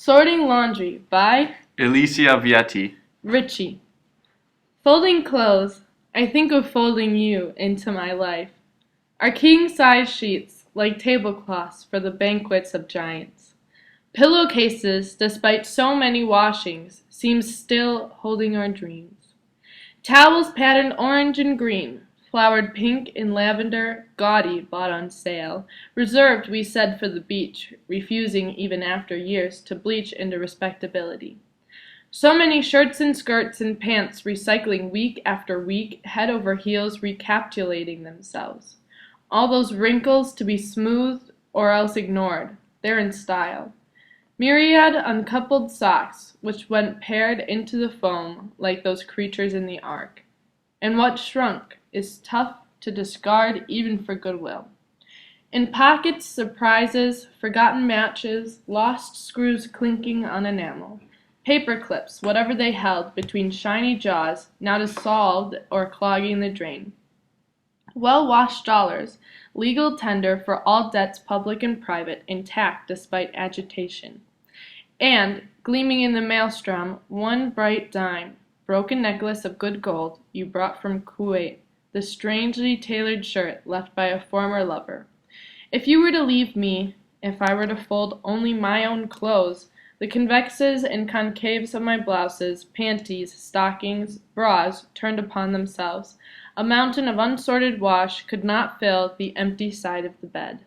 Sorting Laundry by Alicia Vietti. Richie. Folding clothes, I think of folding you into my life. Our king-size sheets, like tablecloths for the banquets of giants. Pillowcases, despite so many washings, seem still holding our dreams. Towels patterned orange and green, flowered pink and lavender, gaudy, bought on sale, reserved, we said, for the beach, refusing even after years to bleach into respectability. So many shirts and skirts and pants recycling week after week, head over heels recapitulating themselves. All those wrinkles to be smoothed or else ignored, they're in style. Myriad uncoupled socks, which went paired into the foam like those creatures in the ark. And what shrunk is tough to discard even for goodwill. In pockets, surprises, forgotten matches, lost screws clinking on enamel. Paper clips, whatever they held, between shiny jaws, now dissolved or clogging the drain. Well-washed dollars, legal tender for all debts public and private, intact despite agitation. And, gleaming in the maelstrom, one bright dime, broken necklace of good gold you brought from Kuwait, the strangely tailored shirt left by a former lover. If you were to leave me, if I were to fold only my own clothes, the convexes and concaves of my blouses, panties, stockings, bras turned upon themselves, a mountain of unsorted wash could not fill the empty side of the bed.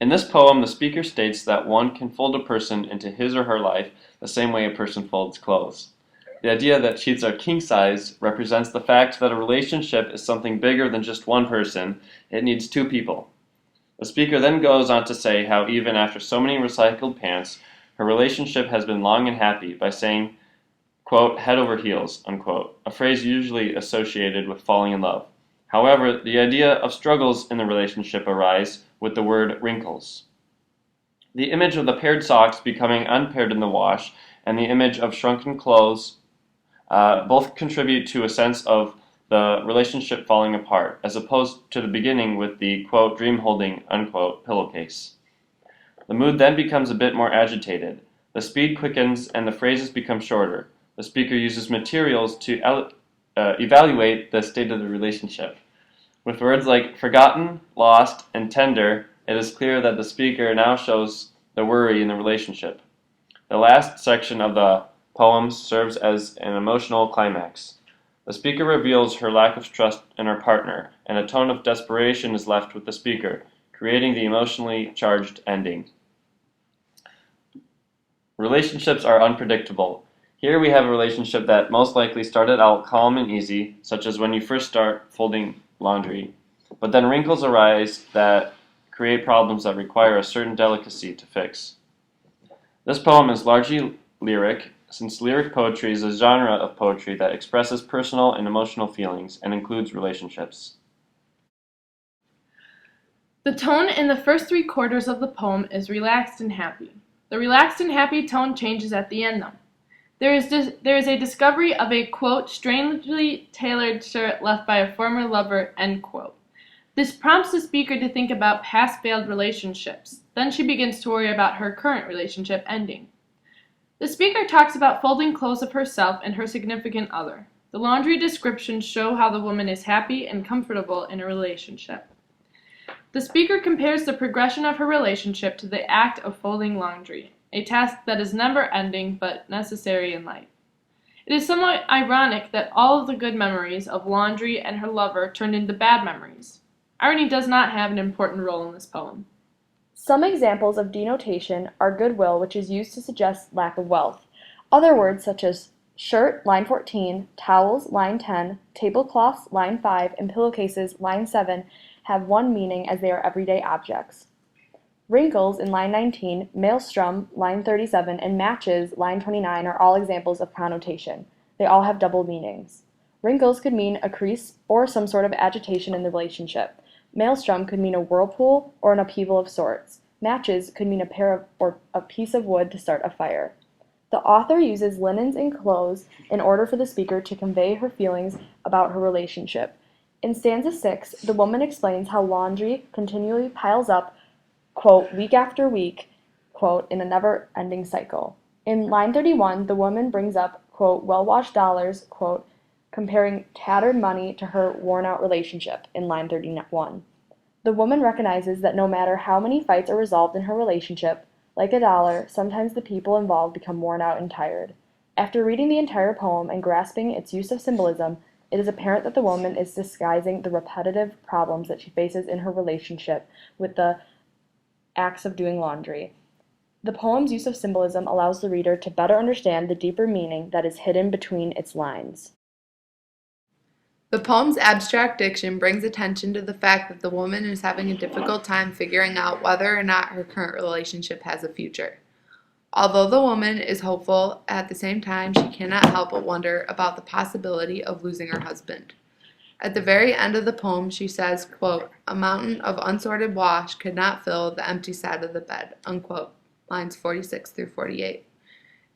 In this poem, the speaker states that one can fold a person into his or her life the same way a person folds clothes. The idea that sheets are king-size represents the fact that a relationship is something bigger than just one person. It needs two people. The speaker then goes on to say how even after so many recycled pants, her relationship has been long and happy by saying, quote, head over heels, unquote, a phrase usually associated with falling in love. However, the idea of struggles in the relationship arise with the word wrinkles. The image of the paired socks becoming unpaired in the wash and the image of shrunken clothes both contribute to a sense of the relationship falling apart, as opposed to the beginning with the, quote, dream-holding, unquote, pillowcase. The mood then becomes a bit more agitated. The speed quickens and the phrases become shorter. The speaker uses materials to evaluate the state of the relationship. With words like forgotten, lost, and tender, it is clear that the speaker now shows the worry in the relationship. The last section of the poem serves as an emotional climax. The speaker reveals her lack of trust in her partner, and a tone of desperation is left with the speaker, creating the emotionally charged ending. Relationships are unpredictable. Here we have a relationship that most likely started out calm and easy, such as when you first start folding laundry, but then wrinkles arise that create problems that require a certain delicacy to fix. This poem is largely lyric, since lyric poetry is a genre of poetry that expresses personal and emotional feelings and includes relationships. The tone in the first 3/4 of the poem is relaxed and happy. The relaxed and happy tone changes at the end, though. There is a discovery of a, quote, strangely tailored shirt left by a former lover, end quote. This prompts the speaker to think about past failed relationships. Then she begins to worry about her current relationship ending. The speaker talks about folding clothes of herself and her significant other. The laundry descriptions show how the woman is happy and comfortable in a relationship. The speaker compares the progression of her relationship to the act of folding laundry, a task that is never ending but necessary in life. It is somewhat ironic that all of the good memories of laundry and her lover turned into bad memories. Irony does not have an important role in this poem. Some examples of denotation are goodwill, which is used to suggest lack of wealth. Other words such as shirt, line 14, towels, line 10, tablecloths, line 5, and pillowcases, line 7, have one meaning as they are everyday objects. Wrinkles in line 19, maelstrom, line 37, and matches, line 29, are all examples of connotation. They all have double meanings. Wrinkles could mean a crease or some sort of agitation in the relationship. Maelstrom could mean a whirlpool or an upheaval of sorts. Matches could mean a pair of or a piece of wood to start a fire. The author uses linens and clothes in order for the speaker to convey her feelings about her relationship. In stanza 6, the woman explains how laundry continually piles up, quote, week after week, quote, in a never-ending cycle. In line 31, the woman brings up, quote, well-washed dollars, quote, comparing tattered money to her worn-out relationship in line 31. The woman recognizes that no matter how many fights are resolved in her relationship, like a dollar, sometimes the people involved become worn out and tired. After reading the entire poem and grasping its use of symbolism, it is apparent that the woman is disguising the repetitive problems that she faces in her relationship with the acts of doing laundry. The poem's use of symbolism allows the reader to better understand the deeper meaning that is hidden between its lines. The poem's abstract diction brings attention to the fact that the woman is having a difficult time figuring out whether or not her current relationship has a future. Although the woman is hopeful, at the same time she cannot help but wonder about the possibility of losing her husband. At the very end of the poem she says, quote, a mountain of unsorted wash could not fill the empty side of the bed, unquote, lines 46 through 48.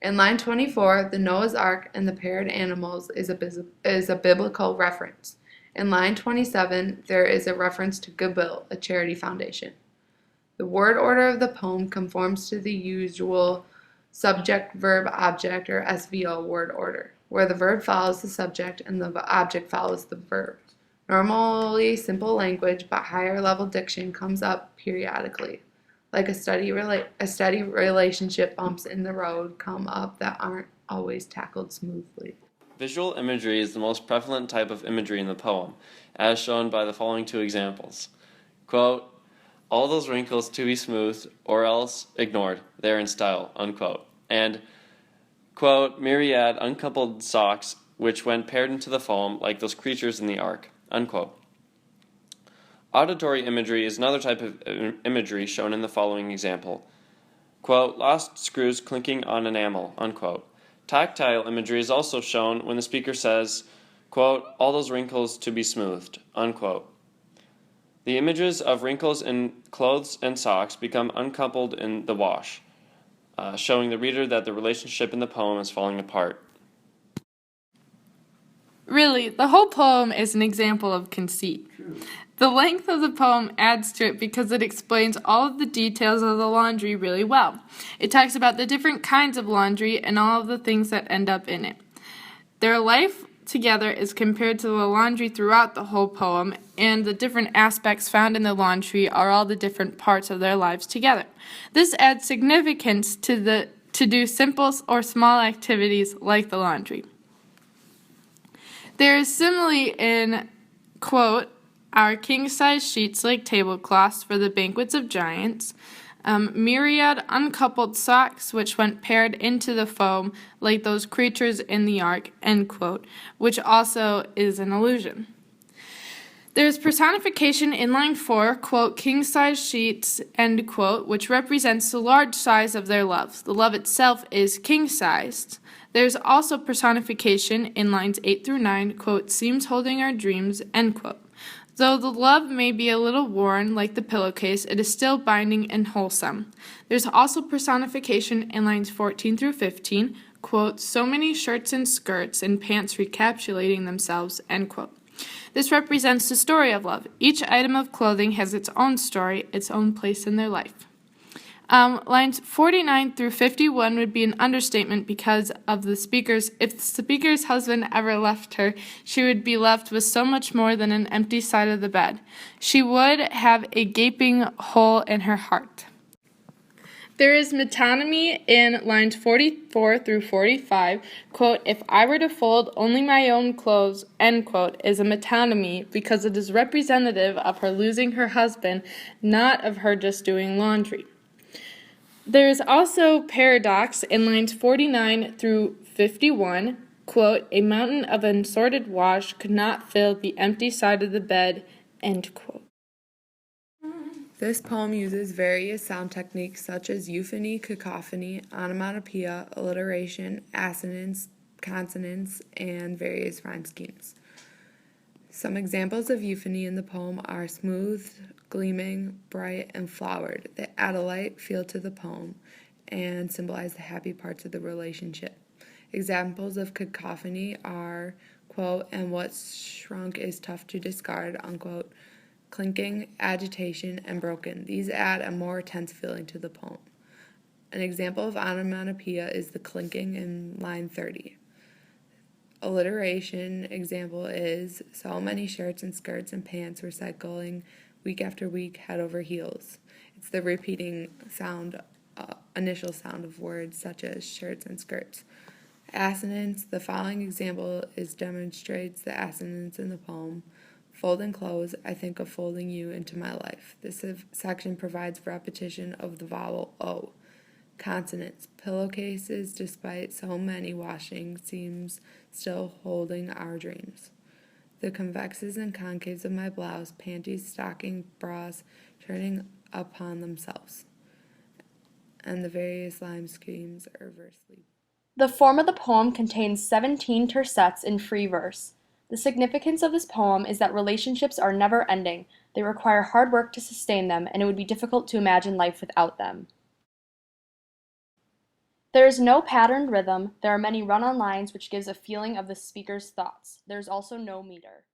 In line 24, the Noah's Ark and the paired animals is a biblical reference. In line 27, there is a reference to Goodwill, a charity foundation. The word order of the poem conforms to the usual subject-verb-object or SVO word order, where the verb follows the subject and the object follows the verb. Normally simple language, but higher level diction comes up periodically. Like a steady relationship bumps in the road come up that aren't always tackled smoothly. Visual imagery is the most prevalent type of imagery in the poem, as shown by the following two examples. Quote, all those wrinkles to be smoothed or else ignored, they're in style, unquote. And, quote, myriad uncoupled socks which went paired into the foam like those creatures in the ark, unquote. Auditory imagery is another type of imagery shown in the following example. Quote, lost screws clinking on enamel, unquote. Tactile imagery is also shown when the speaker says, quote, all those wrinkles to be smoothed, unquote. The images of wrinkles in clothes and socks become uncoupled in the wash, showing the reader that the relationship in the poem is falling apart. Really, the whole poem is an example of conceit. The length of the poem adds to it because it explains all of the details of the laundry really well. It talks about the different kinds of laundry and all of the things that end up in it. Their life together is compared to the laundry throughout the whole poem, and the different aspects found in the laundry are all the different parts of their lives together. This adds significance to do simple or small activities like the laundry. There is simile in, quote, our king-size sheets like tablecloths for the banquets of giants, myriad uncoupled socks which went paired into the foam like those creatures in the ark, end quote, which also is an allusion. There's personification in line 4, quote, king-size sheets, end quote, which represents the large size of their love. The love itself is king-sized. There's also personification in lines 8 through 9, quote, seams holding our dreams, end quote. Though the love may be a little worn, like the pillowcase, it is still binding and wholesome. There's also personification in lines 14 through 15, quote, so many shirts and skirts and pants recapitulating themselves, end quote. This represents the story of love. Each item of clothing has its own story, its own place in their life. Lines 49 through 51 would be an understatement because of the speaker's. If the speaker's husband ever left her, she would be left with so much more than an empty side of the bed. She would have a gaping hole in her heart. There is metonymy in lines 44 through 45. Quote, if I were to fold only my own clothes, end quote, is a metonymy because it is representative of her losing her husband, not of her just doing laundry. There is also paradox in lines 49 through 51, quote, a mountain of unsorted wash could not fill the empty side of the bed, end quote. This poem uses various sound techniques such as euphony, cacophony, onomatopoeia, alliteration, assonance, consonants, and various rhyme schemes. Some examples of euphony in the poem are smooth, gleaming, bright, and flowered. They add a light feel to the poem and symbolize the happy parts of the relationship. Examples of cacophony are, quote, and what's shrunk is tough to discard, unquote, clinking, agitation, and broken. These add a more tense feeling to the poem. An example of onomatopoeia is the clinking in line 30. Alliteration example is so many shirts and skirts and pants were cycling week after week head over heels. It's the repeating sound, initial sound of words such as shirts and skirts. Assonance. The following example demonstrates the assonance in the poem. Fold and close, I think of folding you into my life. This section provides repetition of the vowel O. Consonants. Pillowcases, despite so many washing, seems still holding our dreams. The convexes and concaves of my blouse, panties, stocking, bras, turning upon themselves. And the various rhyme schemes are versely. The form of the poem contains 17 tercets in free verse. The significance of this poem is that relationships are never ending, they require hard work to sustain them, and it would be difficult to imagine life without them. There is no patterned rhythm, there are many run-on lines which gives a feeling of the speaker's thoughts. There is also no meter.